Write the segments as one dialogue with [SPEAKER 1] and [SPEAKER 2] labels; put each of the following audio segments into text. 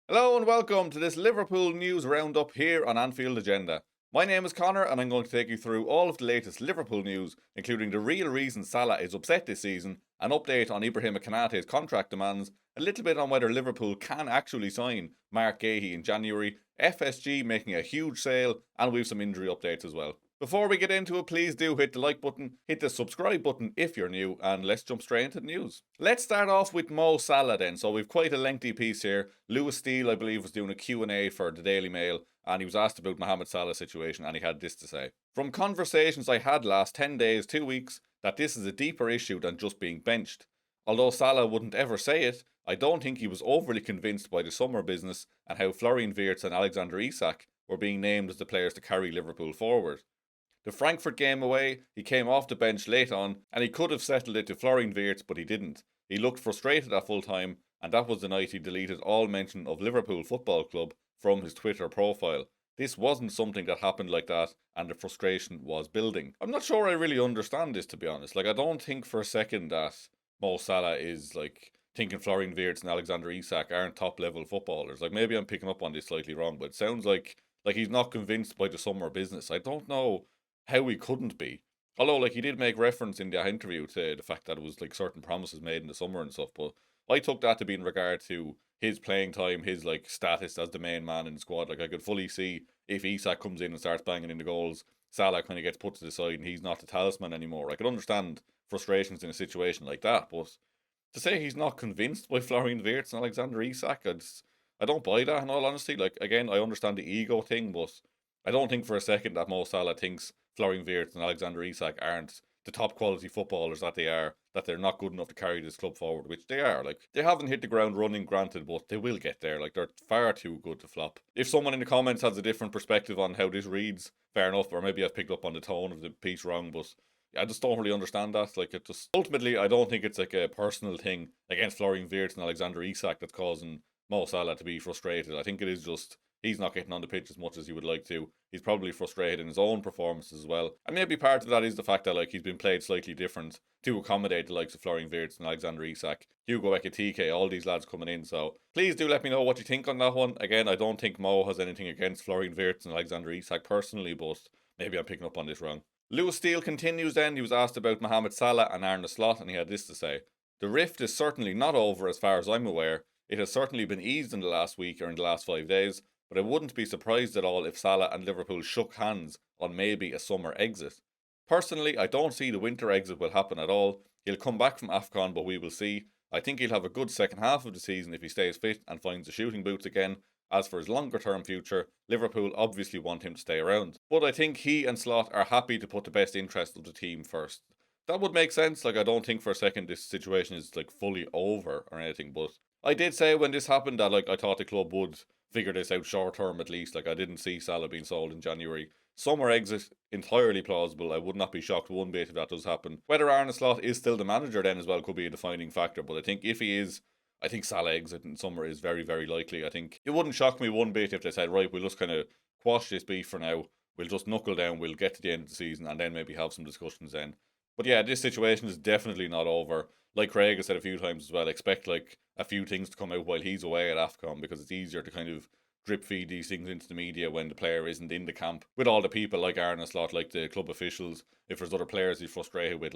[SPEAKER 1] Hello and welcome to this Liverpool news roundup here on Anfield Agenda. My name is Conor and I'm going to take you through all of the latest Liverpool news, including the real reason Salah is upset this season, an update on Ibrahim Konate's contract demands, a little bit on whether Liverpool can actually sign Marc Guehi in January, FSG making a huge sale, and we've some injury updates as well. Before we get into it, please do hit the like button, hit the subscribe button if you're new, and let's jump straight into the news. Let's start off with Mo Salah then. So we've quite a lengthy piece here. Lewis Steele, I believe, was doing a Q&A for the Daily Mail, and he was asked about Mohamed Salah's situation, and he had this to say. From conversations I had last 10 days, 2 weeks, that this is a deeper issue than just being benched. Although Salah wouldn't ever say it, I don't think he was overly convinced by the summer business and how Florian Wirtz and Alexander Isak were being named as the players to carry Liverpool forward. The Frankfurt game away, he came off the bench late on, and he could have settled it to Florian Wirtz, but he didn't. He looked frustrated at full time, and that was the night he deleted all mention of Liverpool Football Club from his Twitter profile. This wasn't something that happened like that, and the frustration was building. I'm not sure I really understand this, to be honest. I don't think for a second that Mo Salah is, thinking Florian Wirtz and Alexander Isak aren't top level footballers. Maybe I'm picking up on this slightly wrong, but it sounds like he's not convinced by the summer business. I don't know how he couldn't be. Although, he did make reference in the interview to the fact that it was certain promises made in the summer and stuff. But I took that to be in regard to his playing time, his status as the main man in the squad. I could fully see if Isak comes in and starts banging in the goals, Salah kind of gets put to the side and he's not the talisman anymore. I could understand frustrations in a situation like that, but to say he's not convinced by Florian Wirtz and Alexander Isak, I don't buy that in all honesty. Again, I understand the ego thing, but I don't think for a second that Mo Salah thinks Florian Wirtz and Alexander Isak aren't the top quality footballers that they are, that they're not good enough to carry this club forward, which they are. They haven't hit the ground running, granted, but they will get there. They're far too good to flop. If someone in the comments has a different perspective on how this reads, fair enough, or maybe I've picked up on the tone of the piece wrong, but I just don't really understand that. It just ultimately, I don't think it's a personal thing against Florian Wirtz and Alexander Isak that's causing Mo Salah to be frustrated. I think it is just he's not getting on the pitch as much as he would like to. He's probably frustrated in his own performances as well. And maybe part of that is the fact that he's been played slightly different to accommodate the likes of Florian Wirtz and Alexander Isak, Hugo Ekitike, all these lads coming in. So please do let me know what you think on that one. Again, I don't think Mo has anything against Florian Wirtz and Alexander Isak personally, but maybe I'm picking up on this wrong. Lewis Steele continues then. He was asked about Mohamed Salah and Arne Slot, and he had this to say. The rift is certainly not over as far as I'm aware. It has certainly been eased in the last week or in the last 5 days, but I wouldn't be surprised at all if Salah and Liverpool shook hands on maybe a summer exit. Personally, I don't see the winter exit will happen at all. He'll come back from AFCON, but we will see. I think he'll have a good second half of the season if he stays fit and finds the shooting boots again. As for his longer term future, Liverpool obviously want him to stay around. But I think he and Slot are happy to put the best interest of the team first. That would make sense. I don't think for a second this situation is fully over or anything, but I did say when this happened that I thought the club would figure this out short term at least. I didn't see Salah being sold in January. Summer exit, entirely plausible. I would not be shocked one bit if that does happen. Whether Arne Slot is still the manager then as well could be a defining factor, but I think if he is, I think Salah exit in summer is very, very likely. I think it wouldn't shock me one bit if they said, right, we'll just kind of quash this beef for now. We'll just knuckle down, we'll get to the end of the season and then maybe have some discussions then. But yeah, this situation is definitely not over. Like Craig has said a few times as well, expect a few things to come out while he's away at AFCON because it's easier to kind of drip feed these things into the media when the player isn't in the camp with all the people like Arne Slot, like the club officials. If there's other players he's frustrated with,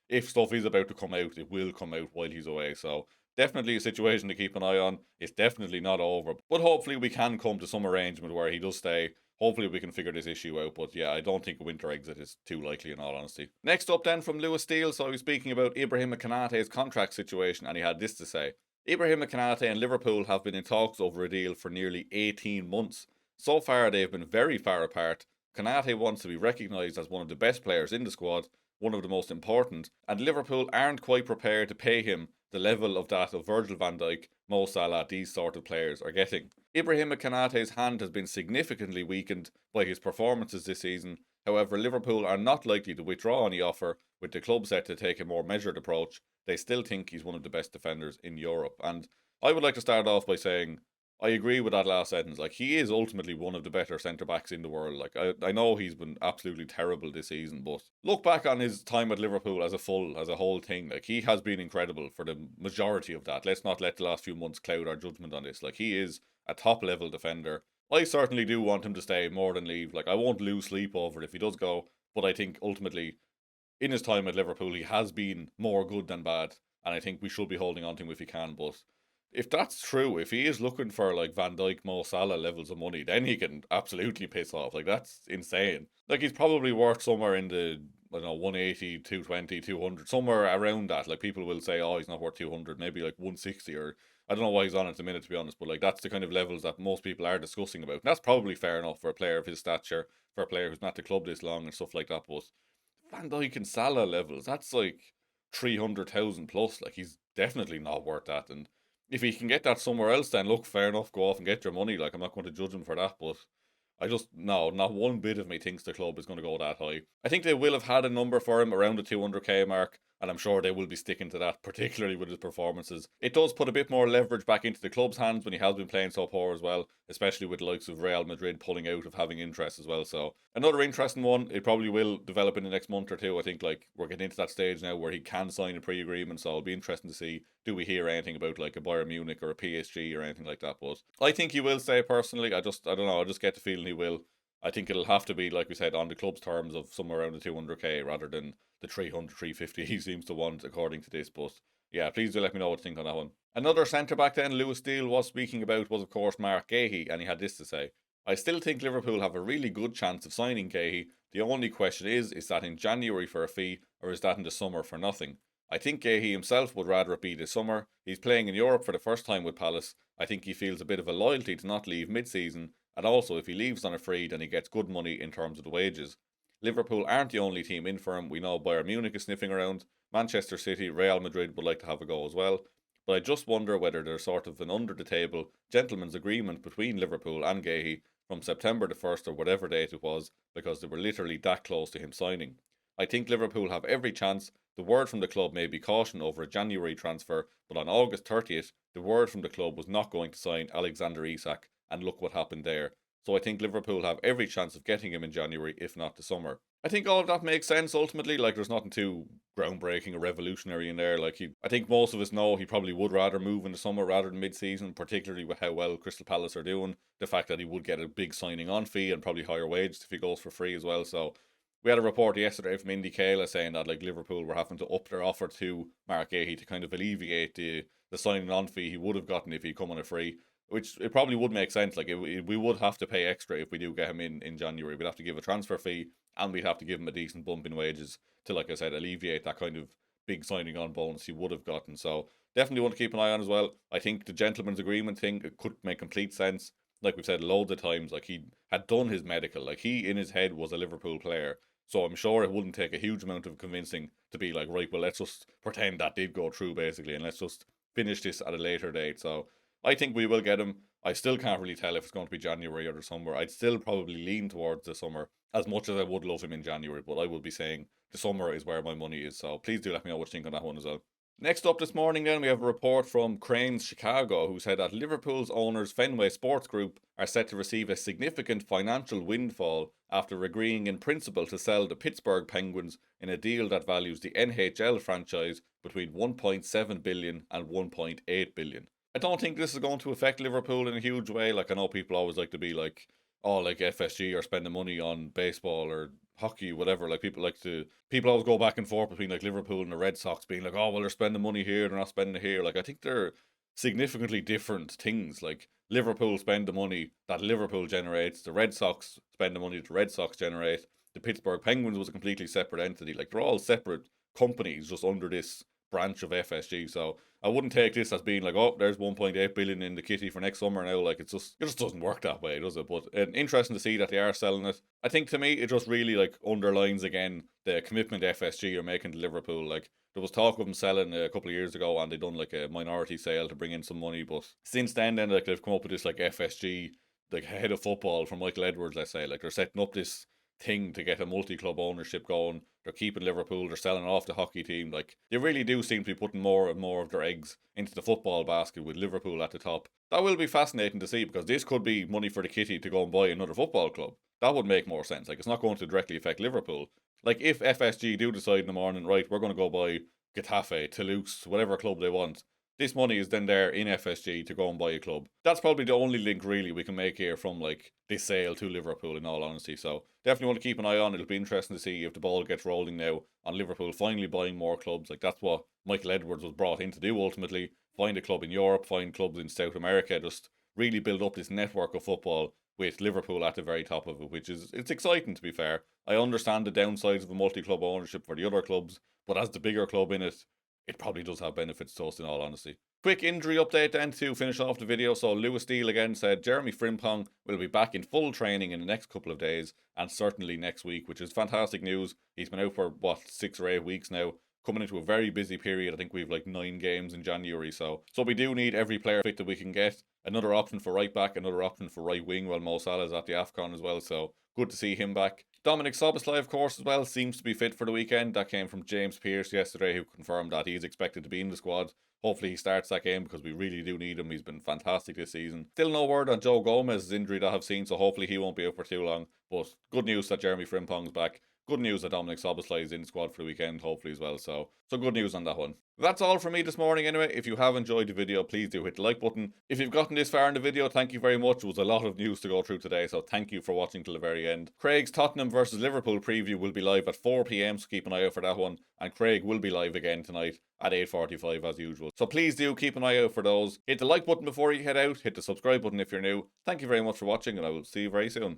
[SPEAKER 1] if stuff is about to come out, it will come out while he's away. So definitely a situation to keep an eye on. It's definitely not over, but hopefully we can come to some arrangement where he does stay. Hopefully we can figure this issue out, but yeah, I don't think a winter exit is too likely in all honesty. Next up then from Lewis Steele, so he was speaking about Ibrahim Konate's contract situation and he had this to say. Ibrahim Konate and Liverpool have been in talks over a deal for nearly 18 months. So far they've been very far apart. Konate wants to be recognised as one of the best players in the squad, one of the most important, and Liverpool aren't quite prepared to pay him the level of that of Virgil van Dijk, Mo Salah, these sort of players are getting. Ibrahim Konate's hand has been significantly weakened by his performances this season. However, Liverpool are not likely to withdraw any offer, with the club set to take a more measured approach. They still think he's one of the best defenders in Europe. And I would like to start off by saying I agree with that last sentence. He is ultimately one of the better centre backs in the world. I know he's been absolutely terrible this season, but look back on his time at Liverpool as a whole thing. He has been incredible for the majority of that. Let's not let the last few months cloud our judgment on this. He is a top level defender. I certainly do want him to stay more than leave. Like, I won't lose sleep over it if he does go, but I think ultimately, in his time at Liverpool, he has been more good than bad, and I think we should be holding on to him if he can. But if that's true, if he is looking for like Van Dijk, Mo Salah levels of money, then he can absolutely piss off. Like, that's insane. Like, he's probably worth somewhere in the, I don't know, 180, 220, 200, somewhere around that. Like, people will say, oh, he's not worth 200, maybe like 160, or I don't know why he's on at the minute, to be honest, but like, that's the kind of levels that most people are discussing about. And that's probably fair enough for a player of his stature, for a player who's not at the club this long and stuff like that. But Van Dijk and Salah levels, that's like 300,000 plus. Like, he's definitely not worth that. And if he can get that somewhere else, then look, fair enough, go off and get your money. Like, I'm not going to judge him for that, but I just, no, not one bit of me thinks the club is going to go that high. I think they will have had a number for him around the 200k mark, and I'm sure they will be sticking to that, particularly with his performances. It does put a bit more leverage back into the club's hands when he has been playing so poor as well, especially with the likes of Real Madrid pulling out of having interest as well. So another interesting one. It probably will develop in the next month or two. I think like we're getting into that stage now where he can sign a pre-agreement, so it'll be interesting to see, do we hear anything about like a Bayern Munich or a PSG or anything like that. But I think he will stay personally. I don't know, I just get the feeling he will. I think it'll have to be, like we said, on the club's terms of somewhere around the 200k rather than the 300, 350 he seems to want, according to this. But yeah, please do let me know what you think on that one. Another centre back then Lewis Steele was speaking about was, of course, Marc Guehi, and he had this to say: I still think Liverpool have a really good chance of signing Guehi. The only question is that in January for a fee, or is that in the summer for nothing? I think Guehi himself would rather it be this summer. He's playing in Europe for the first time with Palace. I think he feels a bit of a loyalty to not leave mid-season, and also if he leaves on a free, then he gets good money in terms of the wages. Liverpool aren't the only team in for him. We know Bayern Munich is sniffing around. Manchester City, Real Madrid would like to have a go as well. But I just wonder whether there's sort of an under-the-table gentleman's agreement between Liverpool and Guehi from September the 1st or whatever date it was, because they were literally that close to him signing. I think Liverpool have every chance. The word from the club may be caution over a January transfer, but on August 30th, the word from the club was not going to sign Alexander Isak, and look what happened there. So I think Liverpool have every chance of getting him in January, if not the summer. I think all of that makes sense ultimately. Like, there's nothing too groundbreaking or revolutionary in there. Like, I think most of us know he probably would rather move in the summer rather than mid-season, particularly with how well Crystal Palace are doing. The fact that he would get a big signing on fee and probably higher wages if he goes for free as well. So we had a report yesterday from Indy Kayla saying that like Liverpool were having to up their offer to Marc Guehi to kind of alleviate the signing on fee he would have gotten if he'd come on a free. Which it probably would make sense. Like, we would have to pay extra if we do get him in January. We'd have to give a transfer fee, and we'd have to give him a decent bump in wages to, like I said, alleviate that kind of big signing on bonus he would have gotten. So definitely want to keep an eye on as well. I think the gentleman's agreement thing, it could make complete sense. Like we've said loads of times, like he had done his medical. Like, he in his head was a Liverpool player. So I'm sure it wouldn't take a huge amount of convincing to be like, right, well, let's just pretend that did go through basically, and let's just finish this at a later date. So I think we will get him. I still can't really tell if it's going to be January or the summer. I'd still probably lean towards the summer as much as I would love him in January, but I would be saying the summer is where my money is. So please do let me know what you think on that one as well. Next up this morning, then, we have a report from Cranes Chicago, who said that Liverpool's owners Fenway Sports Group are set to receive a significant financial windfall after agreeing in principle to sell the Pittsburgh Penguins in a deal that values the NHL franchise between 1.7 billion and 1.8 billion. I don't think this is going to affect Liverpool in a huge way. Like, I know people always like to be like, oh, like FSG are spending money on baseball or hockey, whatever. Like, people always go back and forth between like Liverpool and the Red Sox being like, oh, well, they're spending money here, they're not spending it here. Like, I think they're significantly different things. Like, Liverpool spend the money that Liverpool generates, the Red Sox spend the money that the Red Sox generate. The Pittsburgh Penguins was a completely separate entity. Like, they're all separate companies just under this branch of FSG. So I wouldn't take this as being like, oh, there's 1.8 billion in the kitty for next summer now. Like, it just doesn't work that way, does it? But interesting to see that they are selling it. I think to me it just really like underlines again the commitment FSG are making to Liverpool. Like, there was talk of them selling a couple of years ago, and they done like a minority sale to bring in some money. But since then like they've come up with this like FSG, like head of football from Michael Edwards, let's say. Like, they're setting up this thing to get a multi-club ownership going. They're keeping Liverpool, they're selling off the hockey team. Like, they really do seem to be putting more and more of their eggs into the football basket with Liverpool at the top. That will be fascinating to see, because this could be money for the kitty to go and buy another football club. That would make more sense. Like, it's not going to directly affect Liverpool. Like, if FSG do decide in the morning, right, we're going to go buy Getafe, Toulouse, whatever club they want, This money is then there in FSG to go and buy a club. That's probably the only link really we can make here from like this sale to Liverpool, in all honesty. So definitely want to keep an eye on. It'll be interesting to see if the ball gets rolling now on Liverpool finally buying more clubs. Like that's what Michael Edwards was brought in to do ultimately. Find a club in Europe, find clubs in South America, just really build up this network of football with Liverpool at the very top of it, which is, it's exciting to be fair. I understand the downsides of a multi-club ownership for the other clubs, but as the bigger club in it, it probably does have benefits to us in all honesty. Quick injury update then to finish off the video. So Lewis Steele again said Jeremy Frimpong will be back in full training in the next couple of days and certainly next week, which is fantastic news. He's been out for 6 or 8 weeks now, coming into a very busy period. I think we've like 9 games in January, so we do need every player fit that we can get. Another option for right back, another option for right wing while Mo Salah is at the AFCON as well, so good to see him back. Dominic Szoboszlai, of course, as well, seems to be fit for the weekend. That came from James Pearce yesterday, who confirmed that he's expected to be in the squad. Hopefully he starts that game because we really do need him. He's been fantastic this season. Still no word on Joe Gomez's injury that I've seen, so hopefully he won't be out for too long. But good news that Jeremy Frimpong's back. Good news that Dominic Szoboszlai is in the squad for the weekend, hopefully as well. So good news on that one. That's all from me this morning anyway. If you have enjoyed the video, please do hit the like button. If you've gotten this far in the video, thank you very much. It was a lot of news to go through today, so thank you for watching till the very end. Craig's Tottenham versus Liverpool preview will be live at 4 PM, so keep an eye out for that one. And Craig will be live again tonight at 8:45 as usual. So please do keep an eye out for those. Hit the like button before you head out. Hit the subscribe button if you're new. Thank you very much for watching, and I will see you very soon.